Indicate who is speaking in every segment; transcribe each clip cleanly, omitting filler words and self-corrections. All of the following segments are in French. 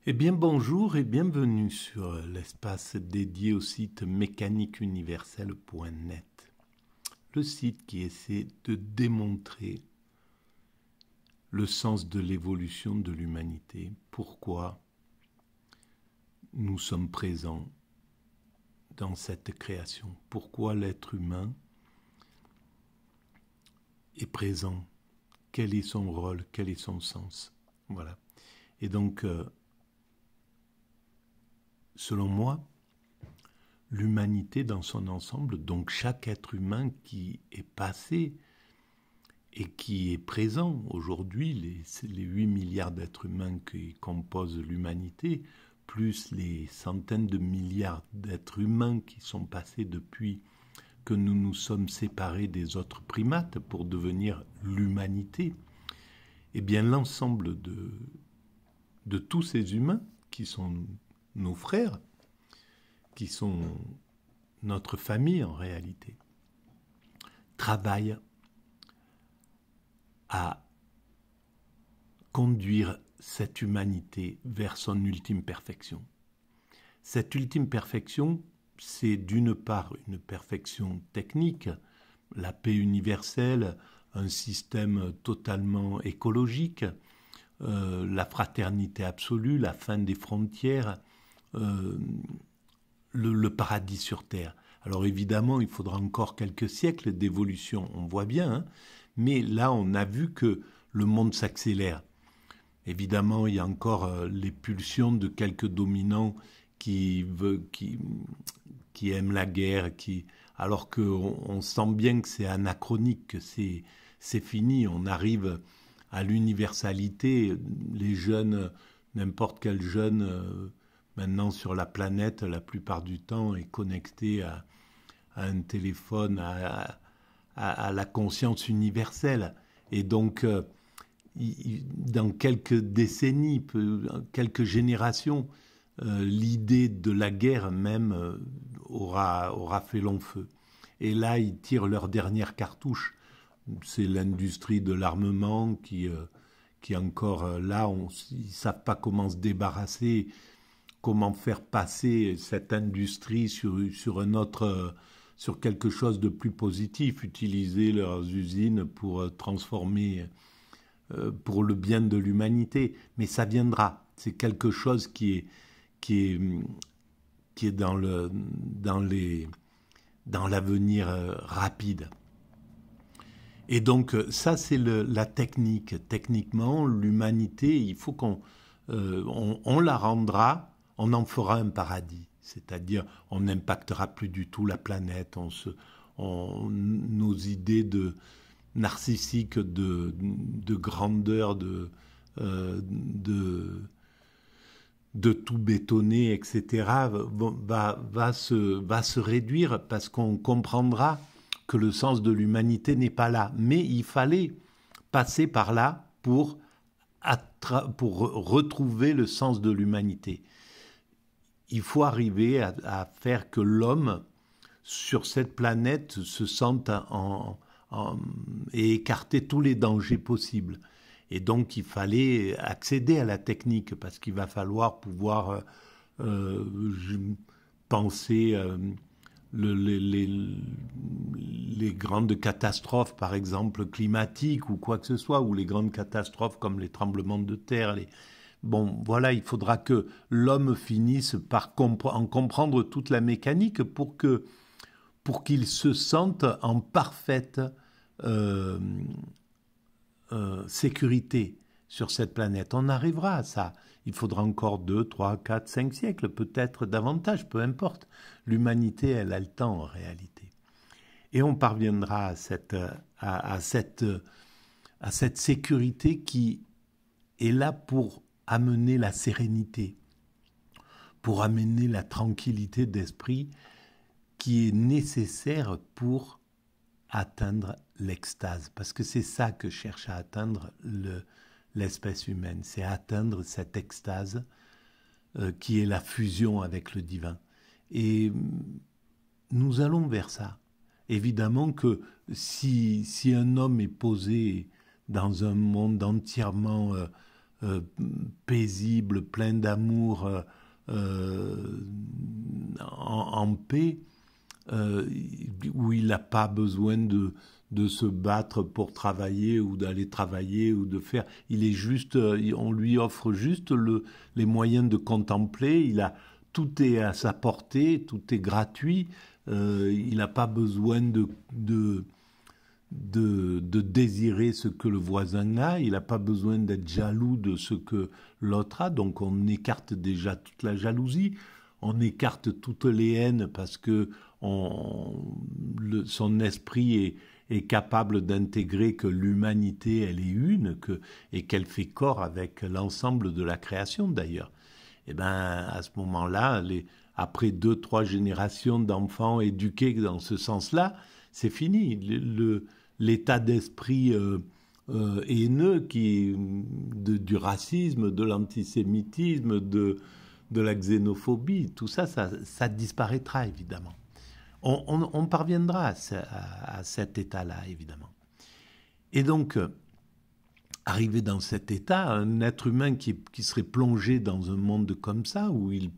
Speaker 1: Eh bien bonjour et bienvenue sur l'espace dédié au site mécaniqueuniverselle.net, le site qui essaie de démontrer le sens de l'évolution de l'humanité, pourquoi nous sommes présents dans cette création, pourquoi l'être humain est présent, quel est son rôle, quel est son sens. Voilà. Et donc, selon moi, l'humanité dans son ensemble, donc chaque être humain qui est passé et qui est présent aujourd'hui, les 8 milliards d'êtres humains qui composent l'humanité, plus les centaines de milliards d'êtres humains qui sont passés depuis que nous nous sommes séparés des autres primates pour devenir l'humanité, eh bien l'ensemble de tous ces humains qui sont nos frères, qui sont notre famille en réalité, travaille à conduire cette humanité vers son ultime perfection. Cette ultime perfection, c'est d'une part une perfection technique, la paix universelle, un système totalement écologique, la fraternité absolue, la fin des frontières, le paradis sur Terre. Alors évidemment, il faudra encore quelques siècles d'évolution, on voit bien, hein, mais là, on a vu que le monde s'accélère. Évidemment, il y a encore les pulsions de quelques dominants qui aiment la guerre, alors qu'on sent bien que c'est anachronique, que c'est fini, on arrive à l'universalité. Les jeunes, n'importe quel jeune, maintenant sur la planète, la plupart du temps, est connecté à un téléphone, à la conscience universelle. Et donc, dans quelques décennies, quelques générations, l'idée de la guerre même aura fait long feu. Et là, ils tirent leur dernière cartouche. C'est l'industrie de l'armement qui encore là, ils ne savent pas comment se débarrasser, comment faire passer cette industrie sur un autre, sur quelque chose de plus positif, utiliser leurs usines pour transformer, pour le bien de l'humanité. Mais ça viendra. C'est quelque chose qui est dans l'avenir rapide. Et donc ça, c'est la technique. Techniquement, l'humanité, il faut qu'on on la rendra, on en fera un paradis. C'est-à-dire, on n'impactera plus du tout la planète. Nos idées narcissiques de grandeur, de tout bétonner, etc., va se réduire parce qu'on comprendra que le sens de l'humanité n'est pas là. Mais il fallait passer par là pour retrouver le sens de l'humanité. Il faut arriver à faire que l'homme, sur cette planète, se sente et écarter tous les dangers possibles. Et donc, il fallait accéder à la technique, parce qu'il va falloir pouvoir penser les grandes catastrophes, par exemple climatiques ou quoi que ce soit, ou les grandes catastrophes comme les tremblements de terre. Bon, voilà, il faudra que l'homme finisse par en comprendre toute la mécanique pour qu'il se sente en parfaite sécurité sur cette planète. On arrivera à ça. Il faudra encore 2, 3, 4, 5 siècles, peut-être davantage, peu importe. L'humanité, elle a le temps en réalité. Et on parviendra à cette sécurité qui est là pour amener la sérénité, pour amener la tranquillité d'esprit qui est nécessaire pour atteindre l'extase. Parce que c'est ça que cherche à atteindre l'espèce humaine. C'est atteindre cette extase qui est la fusion avec le divin. Et nous allons vers ça. Évidemment que si un homme est posé dans un monde entièrement paisible, plein d'amour, en paix, où il n'a pas besoin de se battre pour travailler ou d'aller travailler ou de faire. Il est juste, on lui offre juste les moyens de contempler. Tout est à sa portée, tout est gratuit. Il n'a pas besoin de désirer ce que le voisin a, il n'a pas besoin d'être jaloux de ce que l'autre a, donc on écarte déjà toute la jalousie, on écarte toutes les haines parce que son esprit est capable d'intégrer que l'humanité, elle est une, et qu'elle fait corps avec l'ensemble de la création d'ailleurs. Et bien, à ce moment-là, après 2-3 générations d'enfants éduqués dans ce sens-là, c'est fini. L'état d'esprit haineux du racisme, de l'antisémitisme, de la xénophobie, tout ça, ça disparaîtra évidemment. On parviendra à cet état-là, évidemment. Et donc, arrivé dans cet état, un être humain qui serait plongé dans un monde comme ça, où il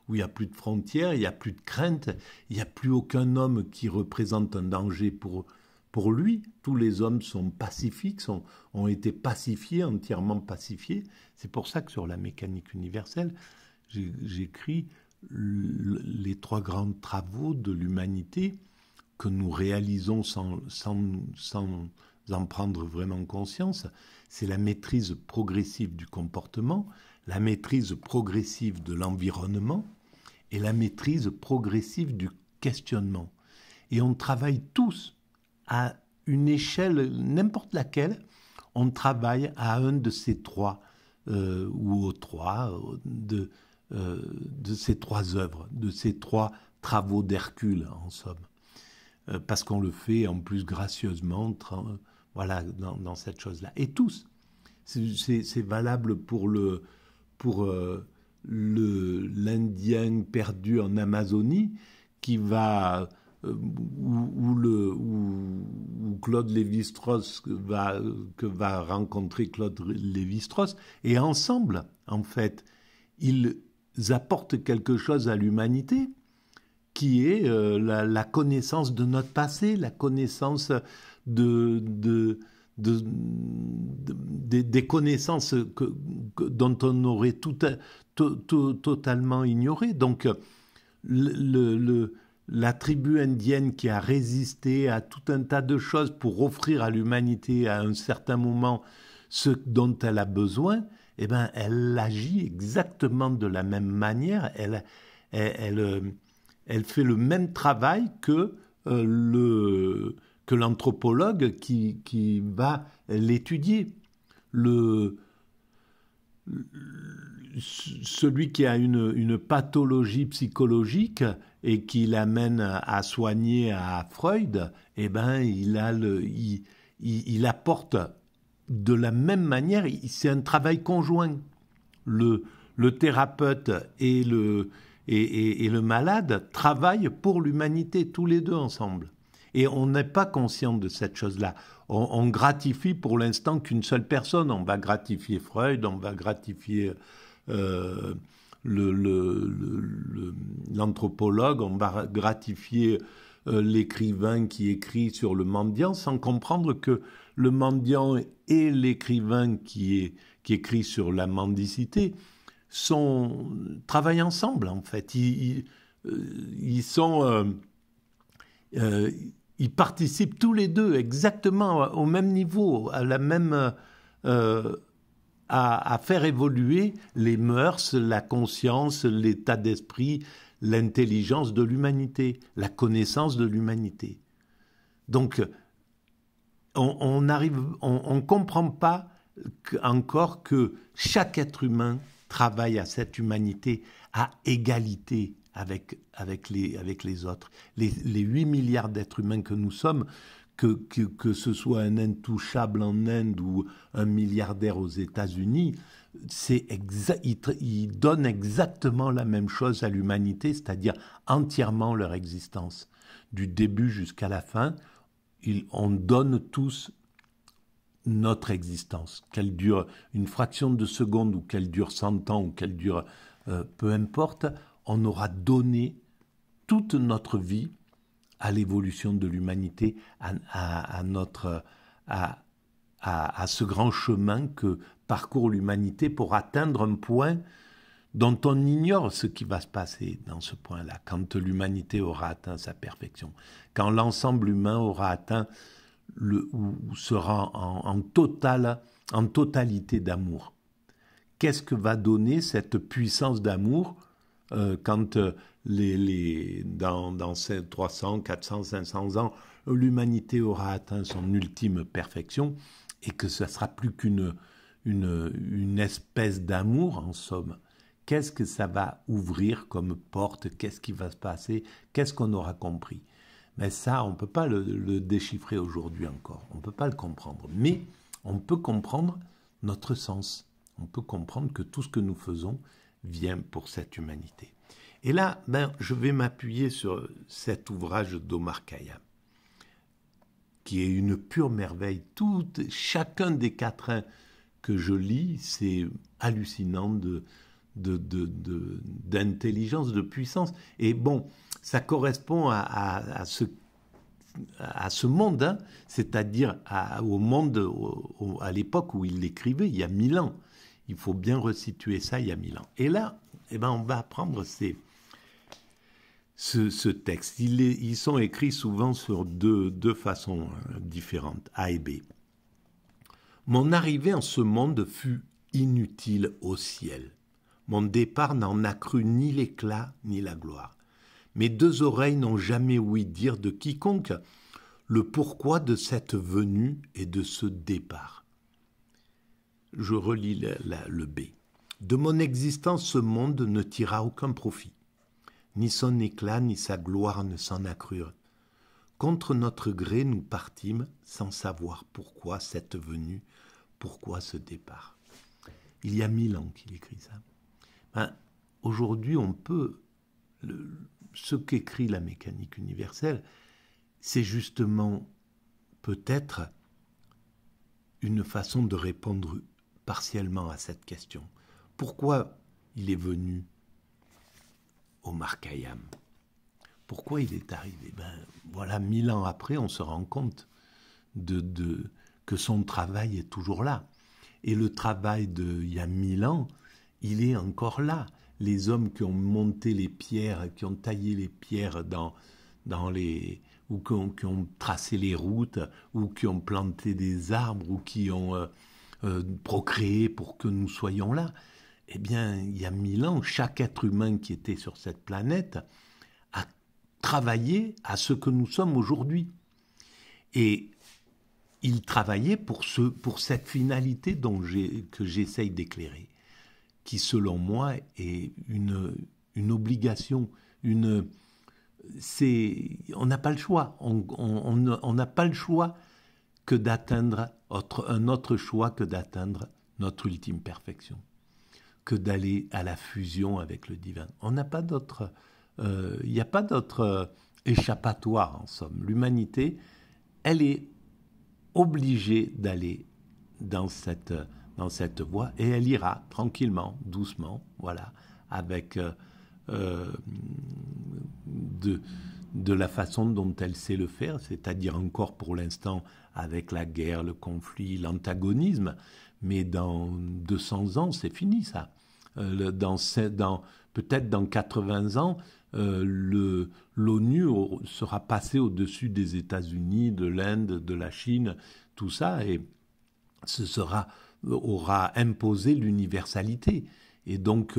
Speaker 1: n'y a plus de frontières, il n'y a plus de crainte, il n'y a plus aucun homme qui représente un danger pour lui. Tous les hommes sont pacifiques, ont été pacifiés, entièrement pacifiés. C'est pour ça que sur la mécanique universelle, j'écris les 3 grands travaux de l'humanité que nous réalisons sans en prendre vraiment conscience. C'est la maîtrise progressive du comportement, la maîtrise progressive de l'environnement et la maîtrise progressive du questionnement. Et on travaille tous à une échelle, n'importe laquelle, on travaille à un de ces 3, ou aux 3, de ces 3 œuvres, de ces 3 travaux d'Hercule, en somme. Parce qu'on le fait en plus gracieusement, voilà, dans cette chose-là. Et tous, c'est valable pour l'Indien perdu en Amazonie, qui va... où Claude Lévi-Strauss va rencontrer Claude Lévi-Strauss, et ensemble, en fait, ils apportent quelque chose à l'humanité, qui est la connaissance de notre passé, la connaissance des connaissances dont on aurait totalement ignoré. Donc, la tribu indienne qui a résisté à tout un tas de choses pour offrir à l'humanité à un certain moment ce dont elle a besoin, eh ben, elle agit exactement de la même manière. Elle fait le même travail que l'anthropologue qui va l'étudier. Celui qui a une pathologie psychologique et qui l'amène à soigner à Freud, eh ben, il apporte de la même manière, c'est un travail conjoint. Le thérapeute et le malade travaillent pour l'humanité, tous les deux ensemble. Et on n'est pas conscient de cette chose-là. On gratifie pour l'instant qu'une seule personne. On va gratifier Freud, on va gratifier l'anthropologue, on va gratifier l'écrivain qui écrit sur le mendiant, sans comprendre que le mendiant et l'écrivain qui écrit sur la mendicité travaillent ensemble, en fait. Ils participent tous les deux exactement au même niveau, à la même... à faire évoluer les mœurs, la conscience, l'état d'esprit, l'intelligence de l'humanité, la connaissance de l'humanité. Donc, on ne comprend pas encore que chaque être humain travaille à cette humanité à égalité avec les autres. Les 8 milliards d'êtres humains que nous sommes, que ce soit un intouchable en Inde ou un milliardaire aux États-Unis, ils donnent exactement la même chose à l'humanité, c'est-à-dire entièrement leur existence. Du début jusqu'à la fin, on donne tous notre existence, qu'elle dure une fraction de seconde ou qu'elle dure 100 ans ou qu'elle dure peu importe, on aura donné toute notre vie à l'évolution de l'humanité, à ce grand chemin que parcourt l'humanité pour atteindre un point dont on ignore ce qui va se passer dans ce point-là, quand l'humanité aura atteint sa perfection, quand l'ensemble humain aura atteint ou sera en totalité d'amour. Qu'est-ce que va donner cette puissance d'amour quand dans ces 300, 400, 500 ans, l'humanité aura atteint son ultime perfection et que ce ne sera plus qu'une espèce d'amour, en somme. Qu'est-ce que ça va ouvrir comme porte? Qu'est-ce qui va se passer? Qu'est-ce qu'on aura compris? Mais ça, on ne peut pas le déchiffrer aujourd'hui encore. On ne peut pas le comprendre. Mais on peut comprendre notre sens. On peut comprendre que tout ce que nous faisons vient pour cette humanité. Et là, je vais m'appuyer sur cet ouvrage d'Omar Khayyam, qui est une pure merveille. Chacun des quatrains que je lis, c'est hallucinant d'intelligence, de puissance. Et bon, ça correspond à ce monde, hein, c'est-à-dire au monde, à l'époque où il l'écrivait, il y a 1000 ans. Il faut bien resituer ça il y a 1000 ans. Et là, on va apprendre ce texte. Ils sont écrits souvent sur deux façons différentes, A et B. Mon arrivée en ce monde fut inutile au ciel. Mon départ n'en accrut ni l'éclat ni la gloire. Mes deux oreilles n'ont jamais ouï dire de quiconque le pourquoi de cette venue et de ce départ. Je relis le B. De mon existence, ce monde ne tira aucun profit. Ni son éclat, ni sa gloire ne s'en accrurent. Contre notre gré, nous partîmes sans savoir pourquoi cette venue, pourquoi ce départ. Il y a 1000 ans qu'il écrit ça. Aujourd'hui, on peut... ce qu'écrit la mécanique universelle, c'est justement peut-être une façon de répondre partiellement à cette question. Pourquoi il est venu Omar Khayyam? Pourquoi il est arrivé? Voilà, 1000 ans après, on se rend compte que son travail est toujours là. Et le travail d'il y a 1000 ans, il est encore là. Les hommes qui ont monté les pierres, qui ont taillé les pierres ou qui ont tracé les routes, ou qui ont planté des arbres, ou qui ont procréé pour que nous soyons là, eh bien, il y a 1000 ans, chaque être humain qui était sur cette planète a travaillé à ce que nous sommes aujourd'hui. Et il travaillait pour cette finalité que j'essaye d'éclairer, qui, selon moi, est une obligation, on n'a pas le choix. On n'a pas le choix que d'atteindre un autre choix que d'atteindre notre ultime perfection, que d'aller à la fusion avec le divin. On n'a pas d'autre, il n'y a pas d'autre échappatoire en somme. L'humanité, elle est obligée d'aller dans cette voie et elle ira tranquillement, doucement, voilà, avec de la façon dont elle sait le faire, c'est-à-dire encore pour l'instant avec la guerre, le conflit, l'antagonisme, mais dans 200 ans, c'est fini ça. Peut-être dans 80 ans, l'ONU sera passée au-dessus des États-Unis, de l'Inde, de la Chine, tout ça, et aura imposé l'universalité. Et donc,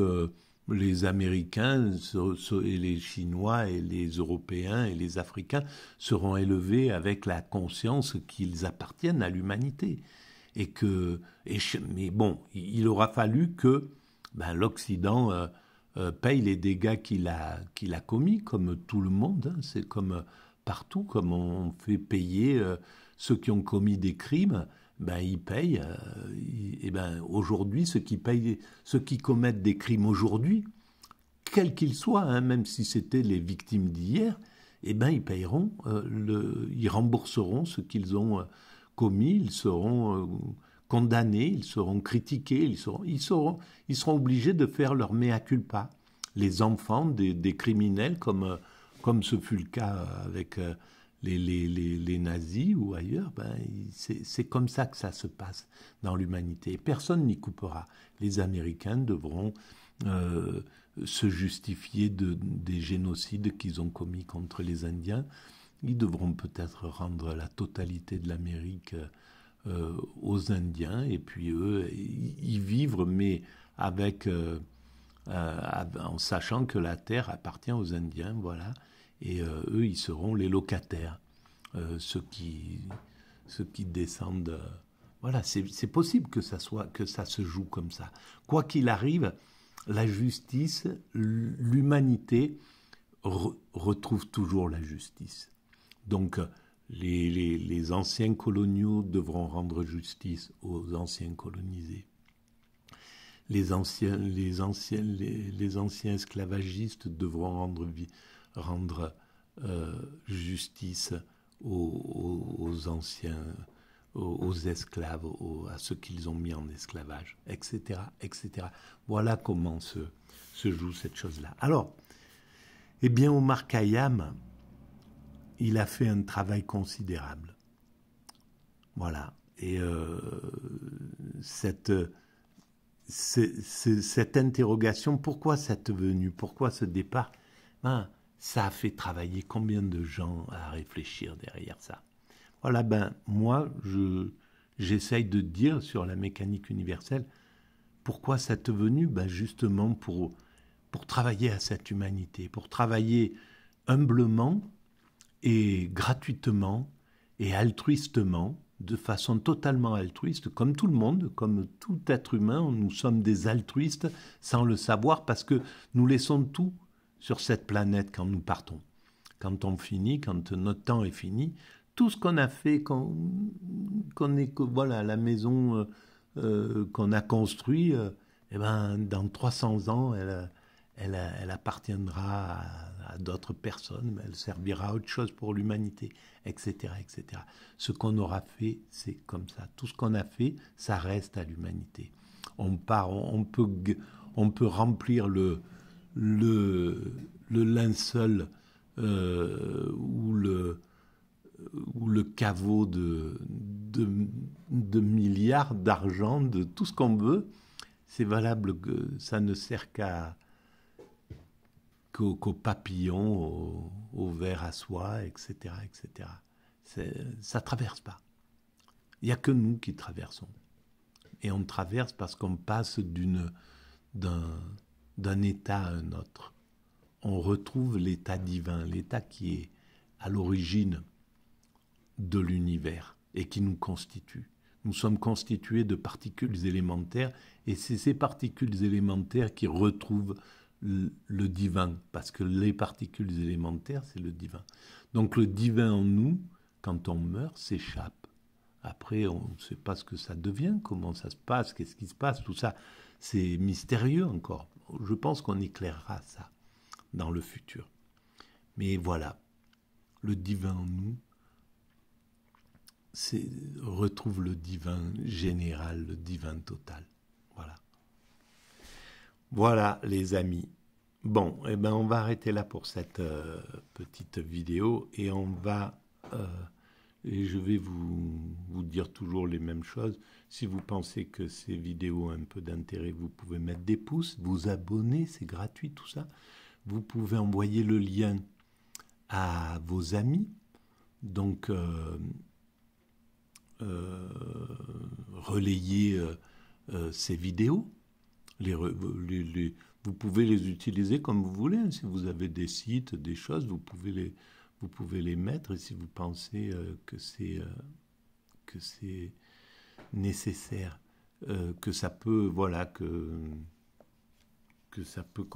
Speaker 1: les Américains et les Chinois et les Européens et les Africains seront élevés avec la conscience qu'ils appartiennent à l'humanité. Mais bon, il aura fallu que l'Occident paye les dégâts qu'il a commis, comme tout le monde. Hein. C'est comme partout, comme on fait payer ceux qui ont commis des crimes. Ils payent. Aujourd'hui, ceux qui commettent des crimes aujourd'hui, quels qu'ils soient, hein, même si c'était les victimes d'hier, ils payeront, ils rembourseront ce qu'ils ont commis, ils seront condamnés, ils seront critiqués, ils seront obligés de faire leur mea culpa. Les enfants des criminels, comme ce fut le cas avec les nazis ou ailleurs, ben, c'est comme ça que ça se passe dans l'humanité. Personne n'y coupera. Les Américains devront se justifier des génocides qu'ils ont commis contre les Indiens. Ils devront peut-être rendre la totalité de l'Amérique aux Indiens, et puis eux, y vivre, mais avec, en sachant que la terre appartient aux Indiens, voilà, et eux, ils seront les locataires, ceux qui descendent. Voilà, c'est possible que ça se joue comme ça. Quoi qu'il arrive, la justice, l'humanité retrouve toujours la justice. Donc, les anciens coloniaux devront rendre justice aux anciens colonisés. Les anciens esclavagistes devront rendre justice aux anciens, aux esclaves, à ceux qu'ils ont mis en esclavage, etc., etc. Voilà comment se joue cette chose-là. Alors, eh bien, Omar Khayyam, il a fait un travail considérable. Voilà. Et cette interrogation, pourquoi cette venue, pourquoi ce départ, ça a fait travailler combien de gens à réfléchir derrière ça. Voilà, moi, j'essaye de dire sur la mécanique universelle, pourquoi cette venue, justement pour travailler à cette humanité, pour travailler humblement, et gratuitement et altruistement, de façon totalement altruiste, comme tout le monde, comme tout être humain, nous sommes des altruistes sans le savoir, parce que nous laissons tout sur cette planète quand nous partons. Quand on finit, quand notre temps est fini, tout ce qu'on a fait, voilà, la maison qu'on a construite, dans 300 ans, elle appartiendra à d'autres personnes, mais elle servira à autre chose pour l'humanité, etc., etc. Ce qu'on aura fait, c'est comme ça. Tout ce qu'on a fait, ça reste à l'humanité. On peut remplir le linceul ou le caveau de milliards d'argent, de tout ce qu'on veut. C'est valable que ça ne sert qu'aux papillons, aux vers à soie, etc., etc. Ça ne traverse pas. Il n'y a que nous qui traversons. Et on traverse parce qu'on passe d'un état à un autre. On retrouve l'état divin, l'état qui est à l'origine de l'univers et qui nous constitue. Nous sommes constitués de particules élémentaires, et c'est ces particules élémentaires qui retrouvent le divin, parce que les particules élémentaires, c'est le divin. Donc le divin en nous, quand on meurt, s'échappe. Après, on ne sait pas ce que ça devient, comment ça se passe, qu'est-ce qui se passe, tout ça, c'est mystérieux encore. Je pense qu'on éclairera ça dans le futur. Mais voilà, le divin en nous retrouve le divin général, le divin total. Voilà. Voilà, les amis. Bon, on va arrêter là pour cette petite vidéo, et et je vais vous dire toujours les mêmes choses. Si vous pensez que ces vidéos ont un peu d'intérêt, vous pouvez mettre des pouces, vous abonner, c'est gratuit tout ça. Vous pouvez envoyer le lien à vos amis, donc relayer ces vidéos. Vous pouvez les utiliser comme vous voulez. Si vous avez des sites, des choses, vous pouvez les mettre. Et si vous pensez que c'est nécessaire, que ça peut, voilà, que ça peut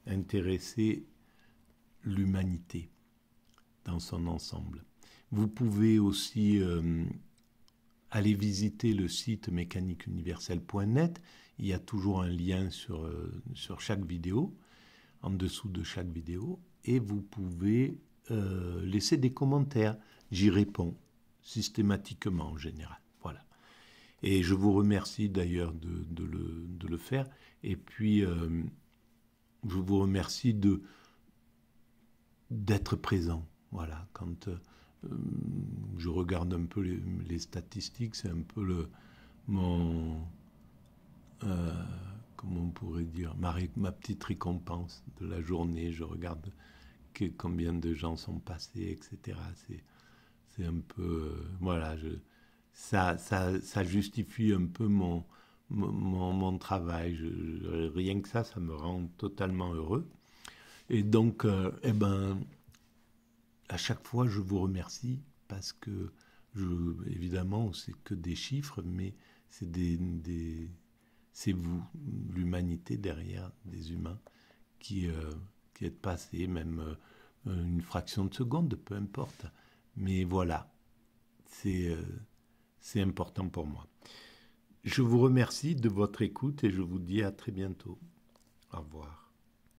Speaker 1: intéresser l'humanité dans son ensemble. Vous pouvez aussi aller visiter le site mécaniqueuniverselle.net. Il y a toujours un lien sur chaque vidéo, en dessous de chaque vidéo, et vous pouvez laisser des commentaires. J'y réponds. systématiquement en général. Voilà. Et je vous remercie d'ailleurs de le faire. Et puis, je vous remercie d'être présent. Voilà. Quand je regarde un peu les statistiques, c'est un peu mon... comment on pourrait dire, ma petite récompense de la journée. Je regarde combien de gens sont passés, etc. C'est un peu... voilà, ça justifie un peu mon travail. Rien que ça me rend totalement heureux. Et donc, à chaque fois, je vous remercie parce que, évidemment, c'est que des chiffres, mais c'est c'est vous, l'humanité derrière, des humains, qui êtes passés, même une fraction de seconde, peu importe. Mais voilà, c'est important pour moi. Je vous remercie de votre écoute et je vous dis à très bientôt. Au revoir.